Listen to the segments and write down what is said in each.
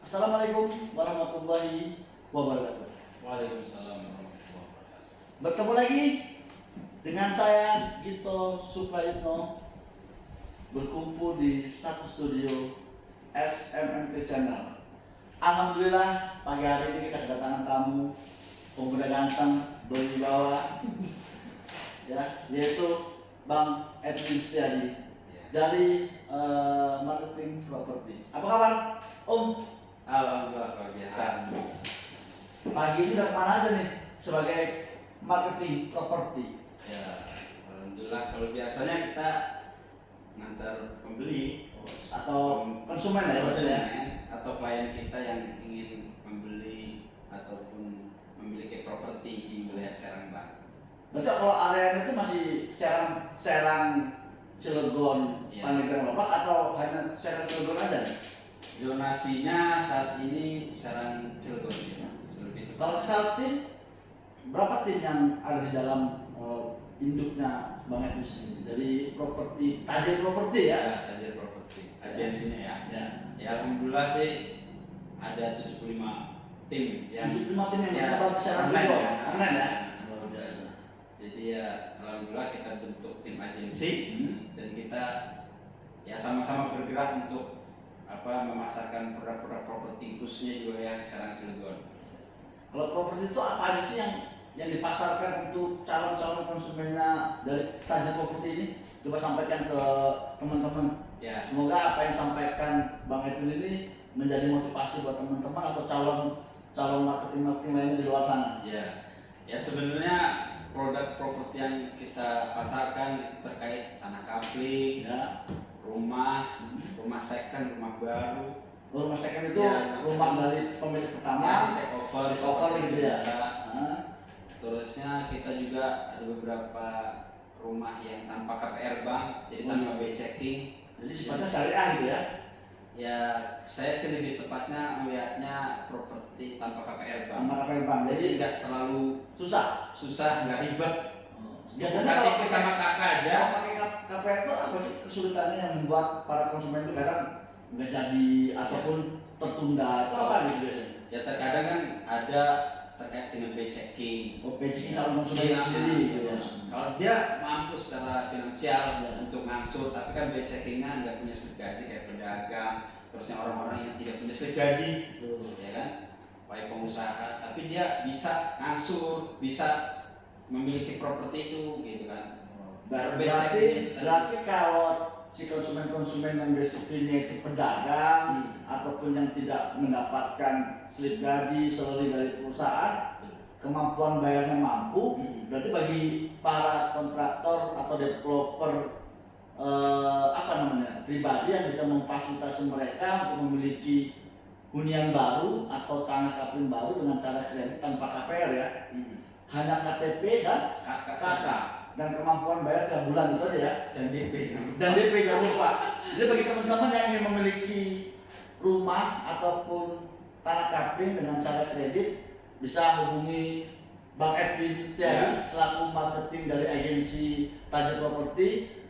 Assalamualaikum warahmatullahi wabarakatuh. Waalaikumsalam warahmatullahi wabarakatuh. Bertemu lagi dengan saya Gito Suprayitno, berkumpul di satu studio SMNT Channel. Alhamdulillah pagi hari ini kita kedatangan tamu pemuda ganteng berwibawa ya, yaitu Bang Edwin Setiadi dari marketing properti. Apa kabar Om? Alhamdulillah luar biasa. Pagi ini udah kemana aja nih sebagai marketing properti? Ya, alhamdulillah kalau biasanya kita ngantar pembeli Atau konsumen ya maksudnya? atau klien kita yang ingin membeli ataupun memiliki properti di wilayah Serang Banten. Berarti kalau area itu masih Serang Cilegon, Iya. Pandeglang Bapak atau hanya Serang Cilegon aja nih? Zonasinya saat ini Serang Cilegon ya, lebih Kalau tepat. secara tim, berapa tim yang ada di dalam induknya Bang Edwin sendiri? Dari properti, Tajir Properti ya? Ya, Tajir Properti, agensinya ya. Ya. Ya alhamdulillah sih ada 75 tim yang 75 tim yang ya, terdapat di Serang online Cilegon, ya. online ya? Luar biasa. Jadi ya alhamdulillah kita bentuk tim agensi Hmm. dan kita ya sama-sama bergerak untuk memasarkan produk-produk properti khususnya di wilayah Serang Cilegon. Kalau properti itu apa aja sih yang dipasarkan untuk calon-calon konsumennya dari Tajir Properti ini? Coba sampaikan ke teman-teman. Ya, Semoga apa yang disampaikan Bang Edwin ini menjadi motivasi buat teman-teman atau calon marketing lainnya di luar sana. ya sebenarnya produk properti yang kita pasarkan itu terkait tanah kapling, Ya, rumah second, rumah baru. rumah second itu Ya, rumah dari pemilik Ya, pertama. take over, take over gitu ya. bisa. Nah, Terusnya kita juga ada beberapa rumah yang tanpa KPR bank, jadi tanpa B checking. jadi sifatnya syariah gitu ya. Ya, saya sih lebih tepatnya melihatnya properti tanpa KPR bank. Tanpa KPR bank. Jadi Jadi nggak terlalu susah. nggak ribet. Biasanya kalau KTP sama kakak aja. kalau pakai KPR itu apa sih kesulitannya yang membuat para konsumen itu kadang nggak jadi ataupun tertunda? Itu apa gitu biasanya? Ya terkadang kan ada terkait dengan B checking. Oh, basic calon konsumen Iya, itu sendiri gitu ya. Kalau dia mampu secara finansial Ya. untuk ngangsur, tapi kan B checkingnya nggak punya slip gaji kayak pedagang, terusnya orang-orang yang tidak punya slip gaji, Betul. ya kan, baik pengusaha, tapi dia bisa ngangsur, bisa memiliki properti itu, gitu kan. Berarti kalau si konsumen-konsumen yang basicnya itu pedagang ataupun yang tidak mendapatkan slip gaji salary dari perusahaan, kemampuan bayarnya mampu, berarti bagi para kontraktor atau developer pribadi yang bisa memfasilitasi mereka untuk memiliki hunian baru atau tanah kapling baru dengan cara kredit tanpa KPR ya, hanya KTP dan KK dan kemampuan bayar tiap bulan itu aja ya, dan DP jangan lupa. Jadi bagi teman-teman yang ingin memiliki rumah ataupun tanah kapling dengan cara kredit, bisa hubungi Bang Edwin Setiadi selaku marketing dari agensi Tajir Properti.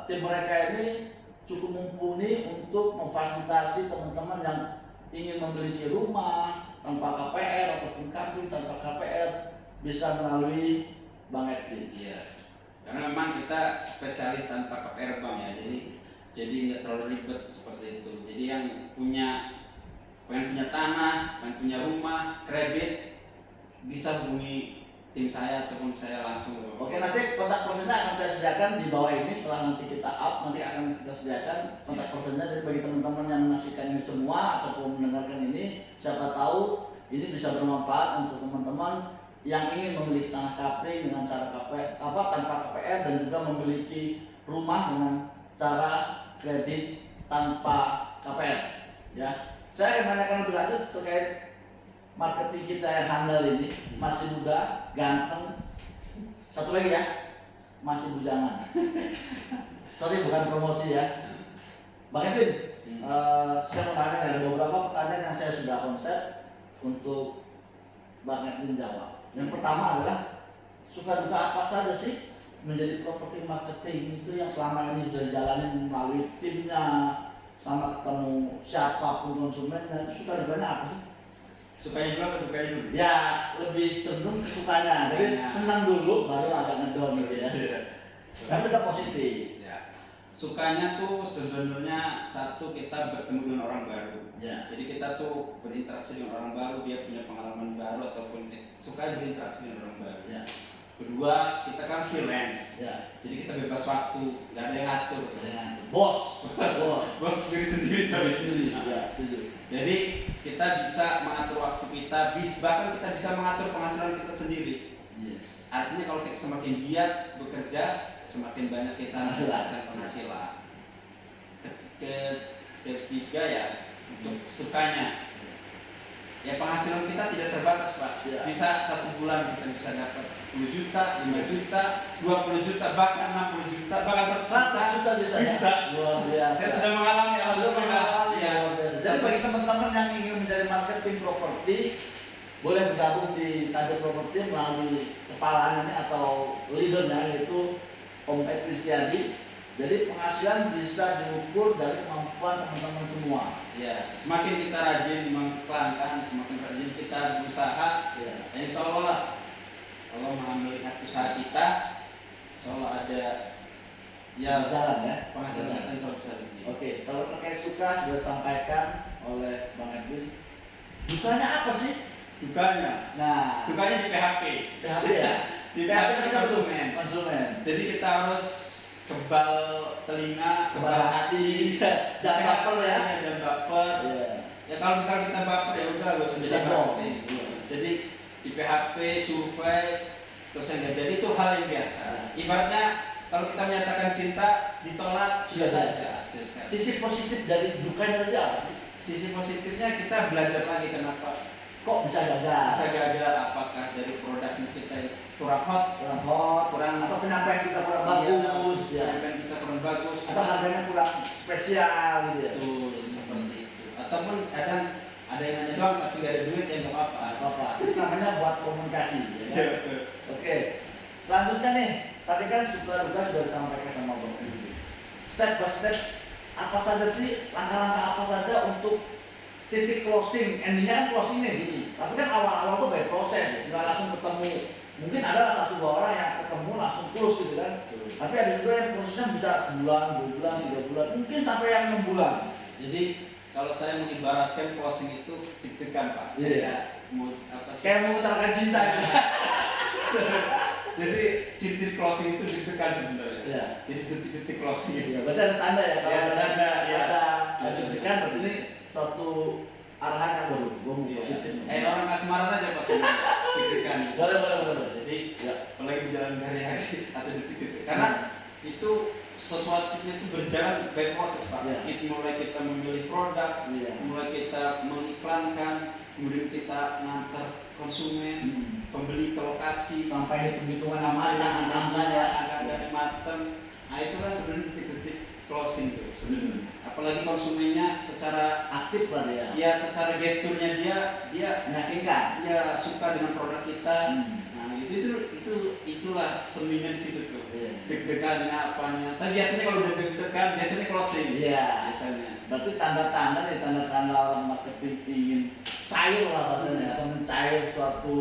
Tim mereka ini cukup mumpuni untuk memfasilitasi teman-teman yang ingin memiliki rumah tanpa KPR ataupun kapling tanpa KPR, bisa melalui Bang Edwin. Iya, karena memang kita spesialis tanpa KPR bank ya, jadi nggak terlalu ribet seperti itu. Jadi yang pengen punya tanah, pengen punya rumah, kredit, bisa hubungi tim saya ataupun saya langsung. Oke, nanti kontak personnya akan saya sediakan di bawah ini. Setelah nanti kita up, nanti akan kita sediakan kontak personnya. Jadi bagi teman-teman yang menyaksikan ini semua ataupun mendengarkan ini, siapa tahu ini bisa bermanfaat untuk teman-teman yang ingin memiliki tanah kapling dengan cara tanpa KPR dan juga memiliki rumah dengan cara kredit tanpa KPR. Ya, saya akan menanyakan lebih lanjut terkait marketing kita yang handal ini, masih muda, ganteng. Satu lagi ya, masih bujangan. Sorry, bukan promosi ya. Bang Edwin, saya mau tanya, ada beberapa pertanyaan yang saya sudah konsep untuk Bang Edwin jawab. Yang pertama adalah suka duka apa saja sih menjadi properti marketing itu yang selama ini sudah dijalani melalui timnya sama ketemu siapapun konsumen, nah itu suka dukanya apa sih? Sukanya dulu atau dukanya dulu? Ya lebih cenderung ke sukanya, jadi senang dulu baru agak ngedown gitu ya. Iya. Tapi tetap positif. Ya. Sukanya tuh sebenarnya satu, kita bertemu dengan orang baru. Ya. Jadi kita tuh berinteraksi dengan orang baru, dia punya pengalaman baru ataupun suka berinteraksi dengan orang baru. Ya. Kedua, kita kan freelance. Ya. Jadi kita bebas waktu, nggak ada yang ngatur. Bos. Bos diri sendiri. Ya, setuju. Jadi kita bisa mengatur waktu kita, bahkan kita bisa mengatur penghasilan kita sendiri. Yes. Artinya kalau kita semakin giat bekerja, semakin banyak kita mendapatkan penghasilan. Ketiga ya, untuk sukanya, ya penghasilan kita tidak terbatas Pak. Ya. Bisa 1 bulan kita bisa dapat 10 juta, 5 juta, 20 juta, bahkan 60 juta, bahkan 100 juta bisa. Bisa. Luar biasa. Saya sudah mengalami, alhamdulillah. Ya. Jadi bagi teman-teman yang ingin menjadi marketing properti, boleh bergabung di Tajam Properti melalui kepala ini atau leadernya yaitu Om Ed Kristiadi. Jadi penghasilan bisa diukur dari kemampuan teman-teman semua. Ya, semakin kita rajin mengiklankan, semakin rajin kita berusaha, Ya. insya Allah lah, Allah Maha melihat usaha kita, insya Allah ada ya Jalan ya. penghasilan kita insya Allah bisa lebih. Oke, kalau terkait suka sudah disampaikan oleh Bang Edwin. Dukanya apa sih? Dukanya, Nah, dukanya di PHP. PHP ya. Di PHP konsumen. Konsumen. Jadi kita harus kebal telinga, Kebal hati. Jangan baper ya. Jangan baper. Iya. Ya kalau misalnya kita baper ya udah gak usah Bisa jadi dong. marketing. Iya. Jadi di PHP, survei, terus yang nggak jadi itu hal yang biasa. Ibaratnya kalau kita menyatakan cinta ditolak Sudah saja. Silakan. Sisi positif dari dukanya tadi apa sih? Sisi positifnya kita belajar lagi kenapa Kok bisa gagal? bisa gagal, apakah dari produknya kita kurang hot, Kurang hot, kurang atau penyampaian kita kurang bagus, ya. penyampaian kita kurang bagus, Atau harganya kurang spesial gitu ya. betul seperti itu. Ataupun kadang ada yang nanya doang tapi gak ada duit ya nggak apa-apa. Apa? Itu namanya buat komunikasi. Ya kan? Iya, betul. Oke. Selanjutnya nih, tadi kan suka duka sudah disampaikan sama Bang Edwin. Step by step, apa saja sih langkah-langkah apa saja untuk titik closing, endingnya kan closing nih gini. Tapi kan awal-awal tuh by proses, nggak langsung ketemu. Mungkin ada 1-2 orang yang ketemu langsung close gitu kan. Tapi ada juga yang prosesnya bisa sebulan, 2 bulan, 3 bulan, mungkin sampai yang 6 bulan. Jadi kalau saya mengibaratkan closing itu deg-degan Pak. Iya. Kayak mau apa sih? Kayak mengutarakan cinta gitu. Jadi ciri-ciri closing itu deg-degan sebenarnya. Iya. Jadi detik-detik closing itu. Ya, berarti ada tanda ya kalau Ya, ada tanda, ya. ada deg-degan berarti ini suatu arahan yang baru, gue mau positif. Orang kasmaran aja pas deg-degan. Boleh. Jadi Ya. apalagi berjalan hari-hari atau detik-detik. Karena itu sesuatunya itu berjalan by proses Pak. Ya. Mulai kita memilih produk, Iya. mulai kita mengiklankan, kemudian kita ngantar konsumen, pembeli ke lokasi, Sampai hitung-hitungan sampai matang, angkanya. angka matang. Nah itu kan sebenarnya detik-detik closing tuh sebenarnya. Apalagi konsumennya secara Aktif lah dia. ya secara gesturnya dia Meyakinkan. ya suka dengan produk kita. Hmm. Nah itulah seninya di situ tuh. Iya. Deg-degannya apanya. Tapi biasanya kalau udah deg-degan biasanya closing. Iya. Biasanya. Berarti tanda-tanda nih, tanda-tanda orang marketing ingin cair lah bahasanya atau mencair suatu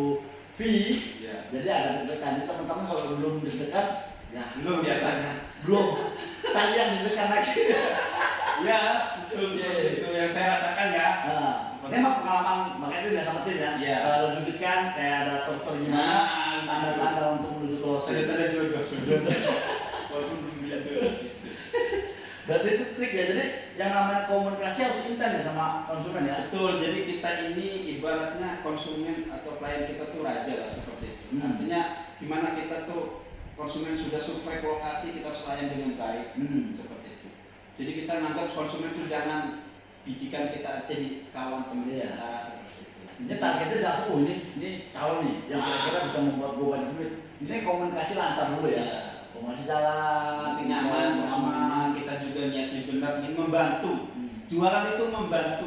fee. Ya. Jadi ada deg-degan. Jadi teman-teman kalau belum deg-degan, ya Belum biasanya. belum. Cari yang deg-degan lagi. Ya, betul seperti itu yang saya rasakan ya. Nah, ini emang pengalaman makanya itu udah sama tim ya. Iya. Kalau deg-degan kayak ada server gimana, tanda-tanda untuk menuju closing. Tanda-tanda jodoh sebenarnya. Walaupun belum bilang jodoh sih. Berarti itu trik ya. Jadi yang namanya komunikasi harus intens ya sama konsumen ya. Betul, jadi kita ini ibaratnya konsumen atau klien kita tuh raja lah seperti itu. Artinya gimana kita tuh konsumen sudah survei ke lokasi, kita harus layan dengan baik seperti itu. Jadi kita nganggap konsumen itu jangan bidikan kita jadi kawan teman Iya. kita seperti itu. Ini targetnya jelas, oh ini calon nih yang kira-kira bisa membuat gue banyak duit. Ini komunikasi lancar dulu ya. Iya. Komunikasi jalan, Nanti nyaman, konsumennya kita juga niatnya benar ingin membantu. Jualan itu membantu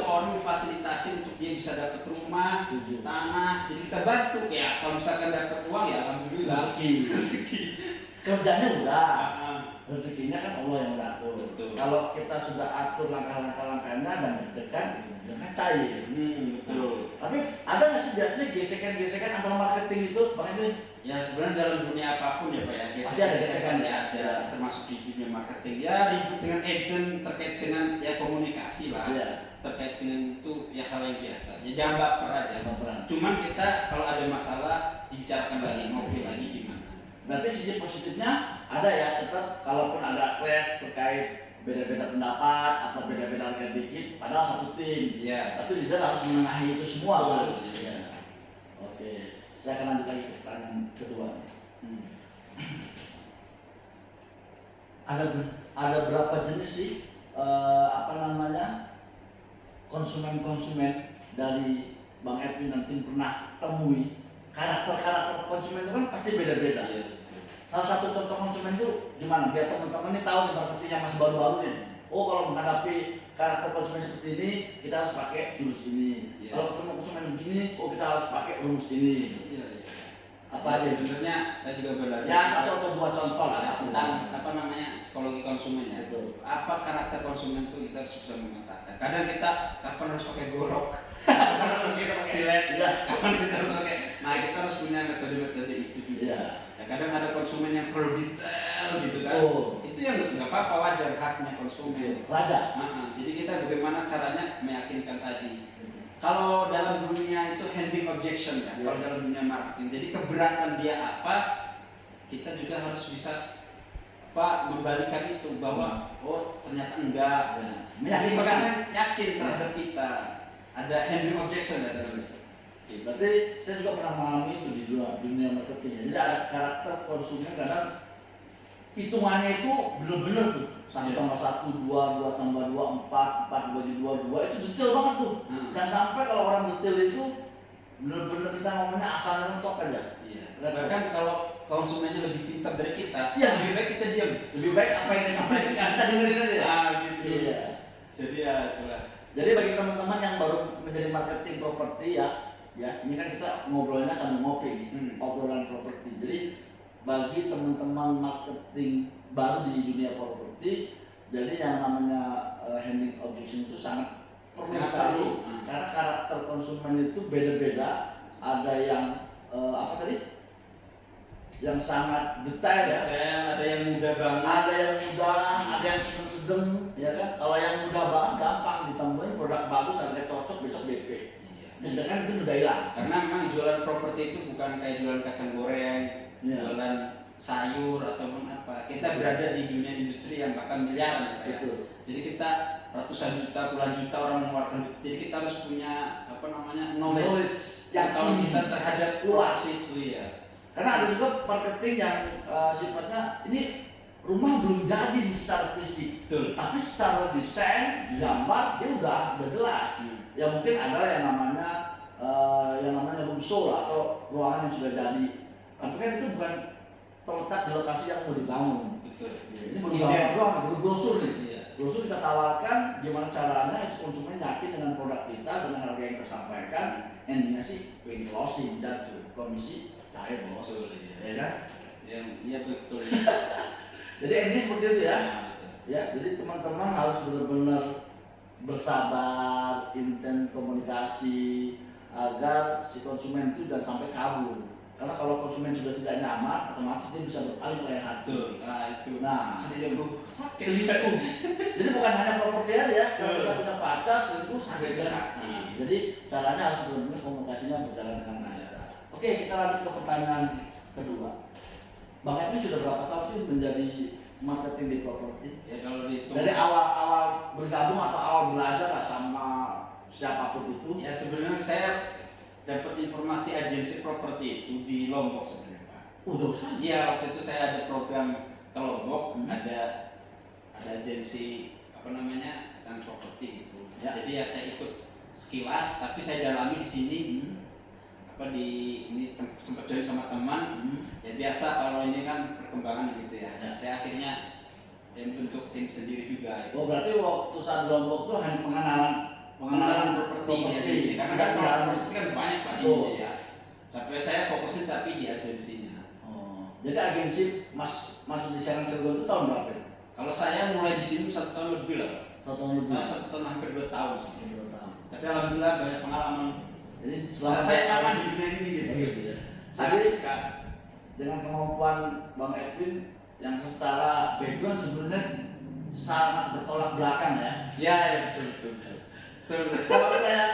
orang fasilitasi untuk dia bisa dapat rumah, Setuju. tanah. Jadi kita bantu ya. Kalau misalkan dapat uang ya alhamdulillah. Rezeki. Kerjanya udah. rezekinya kan Allah yang mengatur. Betul. Kalau kita sudah atur langkah-langkahnya dan deg-degan, ya kan cair. Betul. Tapi ada nggak sih biasanya gesekan-gesekan antara marketing itu, Bang Edwin? Ya sebenarnya dalam dunia apapun ya Pak ya, Pasti ada gesekan, pasti ya. ada, termasuk di dunia marketing. Ya ribut dengan agent terkait dengan ya komunikasi lah, Iya. terkait dengan itu ya hal yang biasa. Ya jangan baper aja. Baperan. Cuman kita kalau ada masalah dibicarakan lagi, ngobrol lagi gimana. Berarti sisi positifnya ada ya, tetap kalaupun ada clash terkait beda-beda pendapat atau beda-beda harga dikit, padahal satu tim. Iya. Tapi leader harus menengahi itu semua, Pak. Betul, iya. Oke, saya akan lanjut lagi ke pertanyaan kedua. Ada berapa jenis sih konsumen-konsumen dari Bang Edwin dan tim pernah temui? Karakter konsumen itu kan pasti beda-beda. Iya. Salah satu contoh konsumen itu gimana? Biar teman-teman ini tahu nih marketing yang masih baru-baru nih. Oh, kalau menghadapi karakter konsumen seperti ini, kita harus pakai jurus ini. Iya. Kalau ketemu konsumen begini, oh kita harus pakai rumus ini. Iya. Apa Ya, sih? sebenarnya saya juga belajar Ya satu atau dua contoh lah ya tentang apa namanya psikologi konsumen ya. Betul. Apa karakter konsumen itu kita harus bisa memetakan. Kadang kita kapan harus pakai golok, kapan harus kita pakai silet, Iya. kapan kita harus pakai. Nah kita harus punya metode-metode itu juga. Iya. Ya, kadang ada konsumen yang terlalu detail gitu kan. Oh. Itu yang nggak apa-apa, wajar haknya konsumen. Raja. Jadi kita bagaimana caranya meyakinkan tadi. Kalau dalam dunia itu handling objection ya, kalau Yes. dalam dunia marketing, jadi keberatan dia apa, kita juga harus bisa membalikan itu bahwa oh ternyata enggak. Ya. Jadi Meyakinkan. konsumen yakin terhadap kita. Ada handling objection ya dalam itu. Berarti saya juga pernah mengalami itu di dunia marketing. Jadi ada karakter konsumen kadang hitungannya itu bener-bener tuh. Satu Iya. tambah satu, dua tambah dua, empat bagi dua, itu detail banget tuh. Jangan sampai kalau orang detail itu bener-bener kita ngomongnya asalnya mentok aja. Iya. Bahkan kalau konsumennya lebih pintar dari kita, Iya. lebih baik kita diam. Lebih baik apa yang disampaikan kita dengerin aja ya. Gitu. Iya. Jadi ya itulah. Jadi bagi teman-teman yang baru menjadi marketing properti ya, ini kan kita ngobrolnya sambil ngopi nih, obrolan properti. Jadi bagi teman-teman marketing baru di dunia properti, jadi yang namanya handling objection itu sangat perlu Sangat sekali perlu. karena karakter konsumen itu beda-beda. Ada yang apa tadi? Yang sangat detail ya. Ada yang mudah banget. Ada yang mudah, ada yang sedang-sedang, ya kan? Kalau yang mudah banget gampang ditemuin produk bagus, harga cocok, besok DP. Iya. Dan kan itu udah hilang. Karena memang jualan properti itu bukan kayak jualan kacang goreng, Iya. jualan sayur ataupun apa. Kita berada di dunia industri yang bahkan miliaran. Ya. Betul. Jadi kita ratusan juta, puluhan juta orang mengeluarkan duit. Jadi kita harus punya knowledge yang pengetahuan tinggi. kita terhadap Luas. itu ya. Karena ada juga marketing yang sifatnya ini rumah belum jadi secara fisik, Betul. tapi secara desain, gambar dia udah jelas. Ya mungkin adalah yang namanya room show lah, atau ruangan yang sudah jadi. Tapi kan itu bukan terletak di lokasi yang mau dibangun. Betul. Ini baru gambar doang, baru brosur nih. Iya. Brosur kita tawarkan gimana caranya itu konsumen yakin dengan produk kita, dengan harga yang kita sampaikan. Endingnya sih pengen closing dan komisi cair bos. Betul, iya. Ya kan? Iya betul. Jadi endingnya seperti itu ya. Nah, betul. Ya, jadi teman-teman harus benar-benar bersabar, intens komunikasi agar si konsumen itu jangan sampai kabur. Karena kalau konsumen sudah tidak nyaman, otomatis dia bisa berpaling ke lain hati. Betul. Nah itu. Nah, selingkuh. selingkuh. Jadi bukan hanya properti aja ya. Kalau kita punya pacar, selingkuh sakit kan. Sakit. Nah, jadi caranya harus benar-benar komunikasinya berjalan dengan lancar. Oke, kita lanjut ke pertanyaan kedua. Bang Edwin sudah berapa tahun sih menjadi marketing di properti? Ya kalau dihitung. Dari awal bergabung atau awal belajar lah sama siapapun itu? Ya sebenarnya saya dapat informasi agensi properti itu di Lombok sebenarnya Pak. Jauh sekali. Iya waktu itu saya ada program ke Lombok, Hmm. ada agensi tentang properti gitu. Ya. Jadi ya saya ikut sekilas, tapi saya dalami di sini. Ini sempat join sama teman. Ya biasa kalau ini kan perkembangan gitu ya. Ya. Saya akhirnya bentuk tim sendiri juga. Oh berarti waktu saat di Lombok itu hanya pengenalan properti di agensi karena kan properti kan banyak Pak Oh. ini ya. Sampai saya fokusin tapi di agensinya. Oh, jadi agensi masuk di Serang Cilegon itu tahun berapa? Kalau saya mulai di sini 1 tahun lebih lah. 1 tahun lebih. 1 tahun hampir 2 tahun sih. 2 tahun. Tapi alhamdulillah banyak pengalaman. Jadi Selama saya nyaman di dunia ini gitu. gitu ya. Sangat Jadi suka. dengan kemampuan Bang Edwin yang secara background sebenarnya sangat bertolak belakang ya. Ya, ya betul betul. Betul. betul. Kalau saya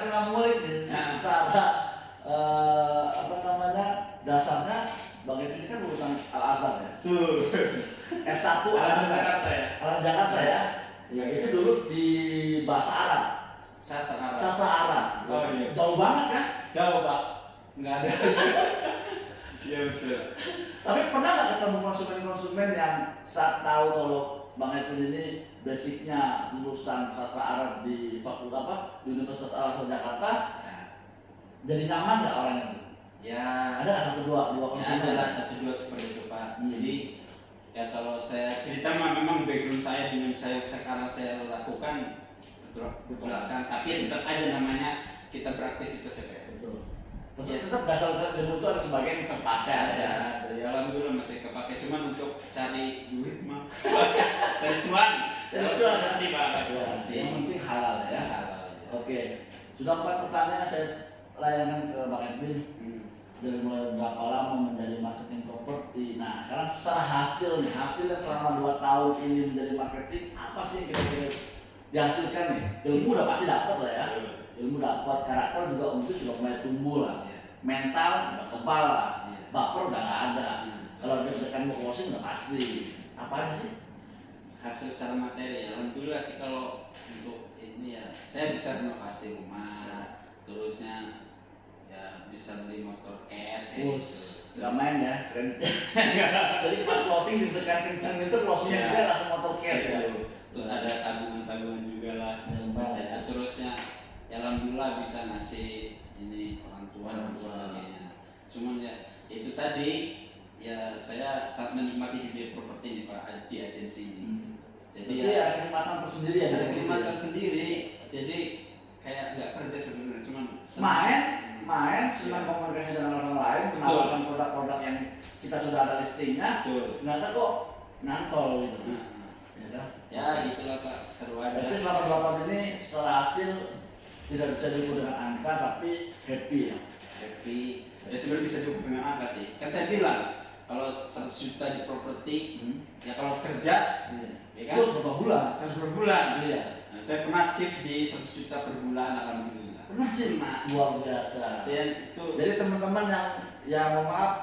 pernah ngulik nih Nah. secara apa namanya dasarnya Bang Edwin ini kan lulusan Al Azhar ya. Tuh. S1 Al Ada Azhar. Jakarta ya. Al Jakarta ya. Ya itu dulu di bahasa Arab, Sastra Arab. sastra Arab. Oh iya. Jauh banget kan? Jauh Pak. Nggak ada. Iya betul. Tapi pernah nggak ketemu konsumen-konsumen yang saat tahu kalau Bang Edwin ini basicnya lulusan sastra Arab di fakultas apa di Universitas Al Azhar Jakarta, Ya. jadi nyaman nggak orang itu? Ya. Ada nggak satu dua Ya konsumen? adalah 1-2 seperti itu Pak. Hmm. Jadi ya kalau saya cerita memang background saya dengan saya sekarang saya lakukan betul belakang, tapi tetap aja namanya kita beraktivitas ya Pak. Betul. Ya. Tetap dasar-dasar ilmu itu ada sebagian yang terpakai ya. Ya alhamdulillah masih kepake, cuman untuk cari duit mah cari cuan. Cari cuan, ya? nanti Pak. Ya, Nanti. yang penting halal ya. Halal, ya. Oke, sudah 4 pertanyaan saya layankan ke Bang Edwin. Hmm. Dari mulai berapa lama menjadi marketing properti. Nah sekarang secara hasilnya selama 2 tahun ini menjadi marketing, apa sih yang kira-kira dihasilkan nih? Ilmu udah pasti dapat lah ya, ilmu dapat, karakter juga mungkin sudah mulai tumbuh lah, Iya. mental udah kebal lah, Iya. baper udah nggak ada. Iya. Kalau deg-degan mau closing udah pasti. Apa aja sih? Hasil secara materi alhamdulillah sih. Kalau untuk ini ya saya bisa renovasi rumah, terusnya ya bisa beli motor cash ya, Terus gitu. nggak main ya, kreditnya. Jadi pas closing deg-degan kencang itu closingnya Iya. juga langsung motor cash ya. Terus ada tabungan-tabungan juga lah. Lumayan ya. Terusnya ya alhamdulillah bisa ngasih ini orang tua dan Orang tua. sebagainya. Cuman ya itu tadi ya saya sangat menikmati dunia properti ini Pak, di agensi ini. Jadi Jadi ya kenikmatan tersendiri ya ada dari kenikmatan sendiri. Jadi kayak nggak kerja sebenarnya, cuman main senang komunikasi dengan orang lain, menawarkan produk-produk yang kita sudah ada listingnya, Betul. ternyata kok nantol gitu. Nah, Ya kan? ya gitulah Pak, seru Jadi aja. selama 2 tahun ini secara hasil tidak bisa diukur dengan angka tapi happy ya. Happy. Ya sebenarnya bisa diukur dengan angka sih. Kan saya bilang kalau 100 juta di properti, ya kalau kerja, Iya. ya kan? Itu berapa bulan? 100 per bulan. Iya. Nah, saya pernah chief di 100 juta per bulan, alhamdulillah. Pernah sih? Pernah. Luar biasa. Dan itu Jadi teman-teman yang mohon maaf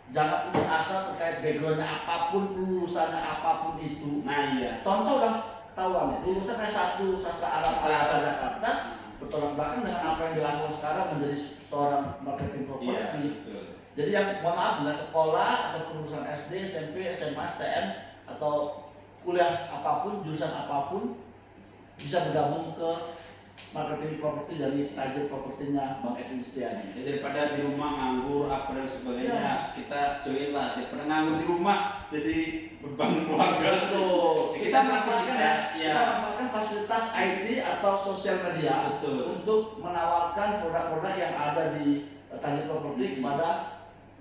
jangan putus asa terkait backgroundnya apapun, lulusannya apapun itu. nah iya. Contoh udah ketahuan nih, lulusan S1 sastra Arab Sastra Arab. Jakarta, bertolak belakang dengan apa yang dilakukan sekarang menjadi seorang marketing Iya, properti. betul. Jadi yang mohon maaf nggak sekolah atau lulusan SD, SMP, SMA, STM atau kuliah apapun, jurusan apapun bisa bergabung ke marketing properti dari tajir propertinya Bang Edwin Setiadi. Ya, daripada di rumah nganggur apa dan sebagainya, Iya. kita join lah. Daripada nganggur di rumah jadi beban keluarga. Betul. Kita manfaatkan ya. Kita manfaatkan fasilitas IT atau sosial media Betul. untuk menawarkan produk-produk yang ada di tajir properti kepada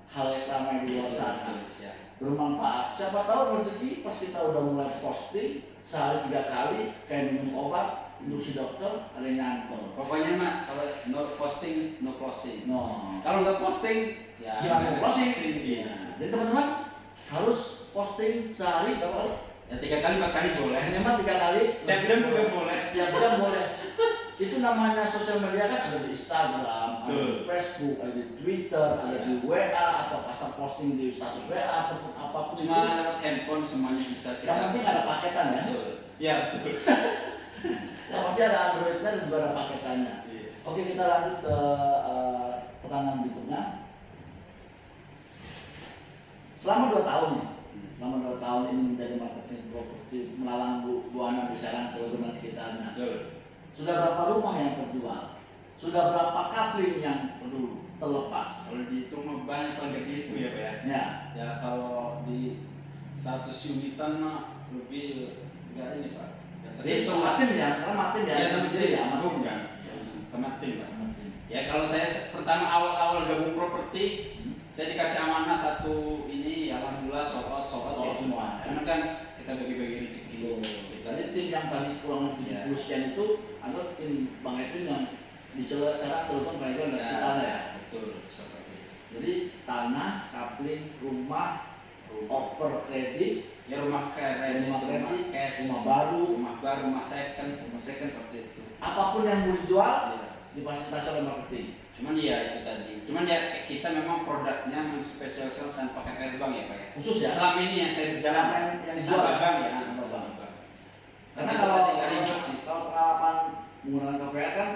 halayak ramai di luar sana. Siap. Bermanfaat. Siapa tahu rezeki pas kita udah mulai posting sehari 3 kali kayak minum obat, induksi dokter, ada yang nyantol. Pokoknya mah kalau no posting, no closing. No. Kalau nggak posting, ya Gimana nggak closing? Iya. Jadi teman-teman harus posting sehari berapa kali? Ya 3 kali 4 kali boleh. Minimal 3 kali. Tiap jam juga boleh. Tiap jam boleh. Itu namanya sosial media kan ada di Instagram, ada di Betul. Facebook, ada di Twitter, ada di WA atau pasang posting di status WA ataupun apapun. Cuma itu. lewat handphone semuanya bisa Yang penting ada paketan ya. Betul. Ya betul. Yang pasti ada Androidnya dan juga ada paketannya. Iya. Oke, kita lanjut ke pertanyaan berikutnya. Selama 2 tahun nih, selama 2 tahun ini menjadi marketing properti melalang buana di Serang, Cilegon dan sekitarnya. Betul. Sudah berapa rumah yang terjual? Sudah berapa kapling yang terlepas? Kalau dihitung mah banyak banget gitu ya Pak ya. Ya, Ya kalau di 100 unitan mah lebih enggak ini Pak. jadi sama tim ya, sama tim ya, Ya sama sama sendiri ya, sama tim bukan. ya. Sama tim Pak. Sama tim. Ya kalau saya pertama awal-awal gabung properti, saya dikasih amanah satu ini, ya alhamdulillah sold out Sold out semua. Karena kan kita bagi-bagi rezeki. Jadi tim yang tadi kurang lebih 70 sekian itu adalah tim Bang Edwin yang sekarang celupkan Bang Edwin dari tanah ya. Betul, seperti itu. Jadi tanah, kapling, rumah, over kredit, Ya rumah kredit, rumah cash, rumah baru, rumah second seperti itu. apapun yang mau dijual Ya. difasilitasi oleh marketing. Cuman ya itu tadi. Cuman ya kita memang produknya menspesialisasikan pakai air bank ya Pak ya. Khusus ya. Selama ini yang saya berjalan yang dijual bank ya. Tambah bank. Karena Karena kalau kalau pengalaman menggunakan KPR kan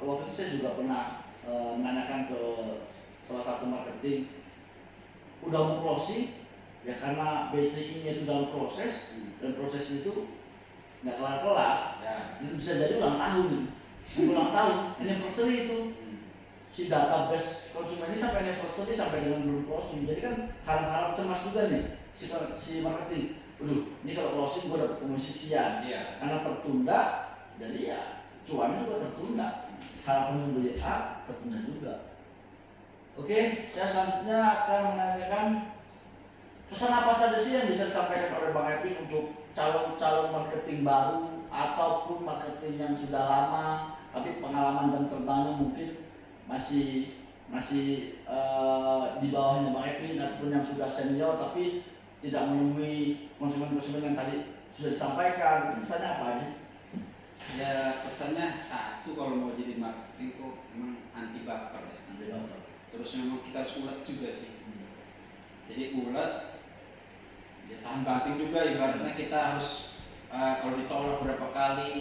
waktu itu saya juga pernah menanyakan ke salah satu marketing, udah mau closing ya karena basicnya itu dalam proses dan proses itu nggak kelar-kelar ya. dan bisa jadi ulang tahun anniversary itu si database konsumen ini sampai anniversary sampai dengan belum closing. Jadi kan harap-harap cemas juga nih si marketing. Waduh, ini kalau closing gue dapat komisi sekian. Iya. Karena tertunda, jadi ya cuannya juga tertunda. Harapan membeli A tertunda juga. Oke, saya selanjutnya akan menanyakan pesan apa saja sih yang bisa disampaikan oleh Bang Edwin untuk calon-calon marketing baru ataupun marketing yang sudah lama tapi pengalaman jam terbangnya mungkin masih di bawahnya Bang Edwin ataupun yang sudah senior tapi tidak menemui konsumen-konsumen yang tadi sudah disampaikan. Itu pesannya apa aja? Ya pesannya satu, kalau mau jadi marketing tuh emang anti baper ya. Nanti bapak. Terus memang kita harus ulet juga sih. Jadi ulet, ya tahan banting juga, ibaratnya kita harus kalau ditolak berapa kali.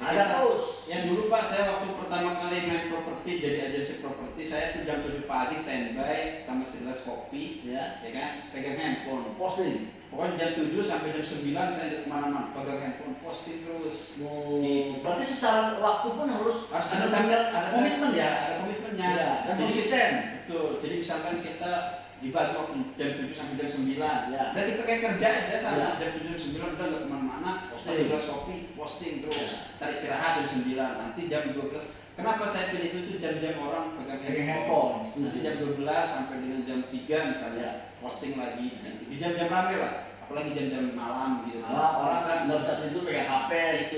Ada terus. Yang dulu Pak, saya waktu pertama kali main properti, jadi agensi properti, saya tuh jam 7 pagi standby sama segelas kopi, Ya. kan, pegang handphone. Posting. Pokoknya jam 7 sampai jam 9 saya di kemana-mana, pegang handphone, posting terus. Gitu. Berarti secara waktu pun harus Ada tanggal, ada komitmen ya. ada komitmennya. Ya, dan Jadi, konsisten. betul. Jadi misalkan kita dibagi waktu jam 7 sampai jam 9. Ya. Dan kita kayak kerja aja sampai Ya. jam 7 jam 9 udah nggak kemana-mana. Posting. Satu gelas kopi, posting terus. Ya. Ntar istirahat jam 9. Nanti jam 12. Kenapa saya pilih itu jam-jam orang pegang handphone. Nanti jam 12 sampai dengan jam 3 misalnya Ya. posting lagi di situ. Di jam-jam rame lah. Apalagi jam-jam malam gitu. Malah orang kan Kita- nggak bisa tidur pegang HP itu,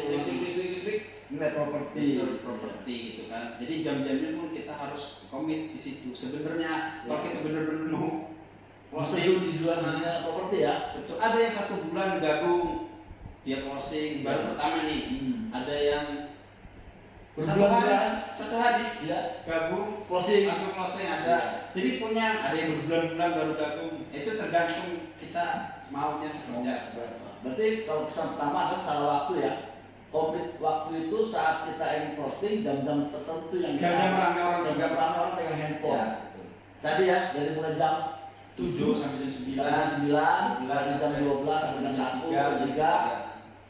klik, nilai properti. properti gitu kan. Jadi jam-jamnya pun kita harus komit di situ. Sebenarnya kalau Ya. kita benar-benar mau Closing di luar namanya properti ya. betul. Ada yang 1 bulan gabung dia closing baru Ya. pertama nih. Ada yang Berbulan-bulan. satu hari Ya. gabung Closing. langsung closing ada. Jadi ada yang berbulan-bulan baru gabung. Itu tergantung kita maunya seperti apa. Berarti kalau pesan pertama adalah secara waktu ya. Komplit waktu itu saat kita ingin posting jam-jam tertentu yang Jam-jam rame orang jam-jam rame orang pegang handphone. Ya, betul. Tadi ya dari mulai jam 7 sampai jam 9. jam 9, jam 12 sampai jam 1, 3,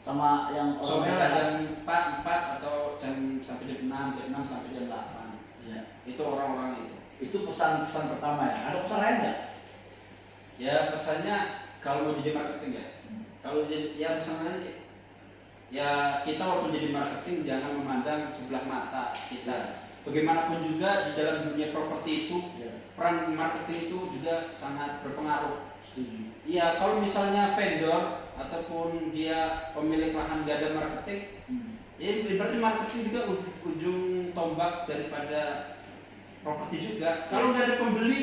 sama yang Sore lah jam 4 atau jam sampai jam 6 sampai jam 8. Iya. Itu orang-orang itu. Itu pesan-pesan pertama ya. Ada pesan lain nggak? Ya pesannya kalau mau jadi marketing ya. Kalau jadi ya pesannya ya kita walaupun jadi marketing jangan memandang sebelah mata kita. Bagaimanapun juga di dalam dunia properti itu peran marketing itu juga sangat berpengaruh. Setuju. Iya, kalau misalnya vendor ataupun dia pemilik lahan gak ada marketing, ya berarti marketing juga ujung tombak daripada properti juga. Kalau nggak ada pembeli,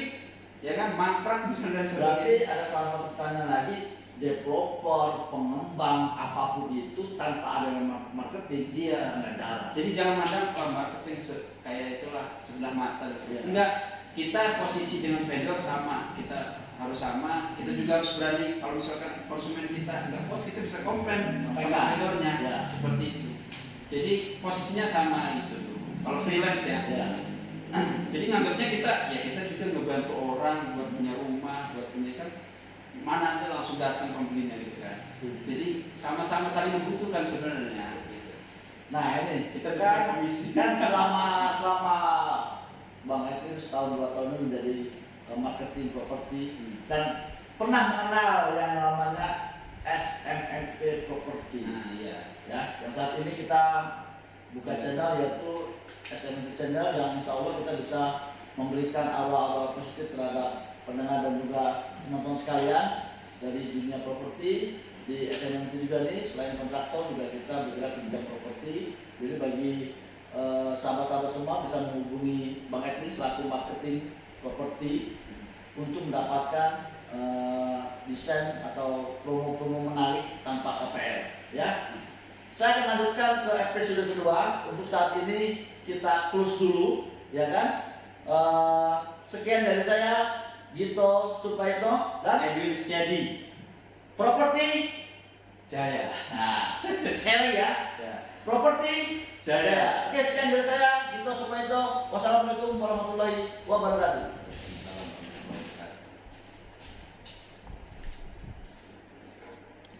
ya kan mangkrak misalnya dan Berarti sebagainya. ada salah satu pertanyaan lagi, developer, pengembang, apapun itu tanpa ada marketing dia nggak jalan. Jadi jangan mandang marketing kayak itulah sebelah mata. Iya. Enggak, kita posisi dengan vendor sama, kita harus sama, kita juga harus berani. Kalau misalkan konsumen kita nggak puas, kita bisa komplain sama Pegang. vendornya, Ya. seperti itu. Jadi posisinya sama gitu tuh. Kalau freelance ya. Ya. Jadi nganggapnya kita juga ngebantu orang buat punya rumah, buat punya kan mana aja langsung datang pembelinya gitu kan. Jadi sama-sama saling membutuhkan sebenarnya. Gitu. Nah ini Kita kan, komisi. kan selama Bang Edwin setahun 2 tahun ini menjadi marketing properti dan pernah mengenal yang namanya SMMP Property. Nah iya. Ya, yang saat ini kita buka channel yaitu SMMP Channel yang insya Allah kita bisa memberikan awal-awal positif terhadap pendengar dan juga penonton sekalian dari dunia properti. di SMM itu juga nih, selain kontraktor juga kita bergerak di bidang properti. Jadi bagi sahabat-sahabat semua bisa menghubungi Bang Edwin selaku marketing properti untuk mendapatkan desain atau promo-promo menarik tanpa KPR ya. Saya akan lanjutkan ke episode kedua. Untuk saat ini kita close dulu ya kan. Sekian dari saya, Gito Supraitno dan Edwin Setiadi, Properti Jaya. Nah, sekali ya. Ya. Properti Jaya. Oke, sekian dari saya, Gito Supraitno. Wassalamualaikum warahmatullahi wabarakatuh.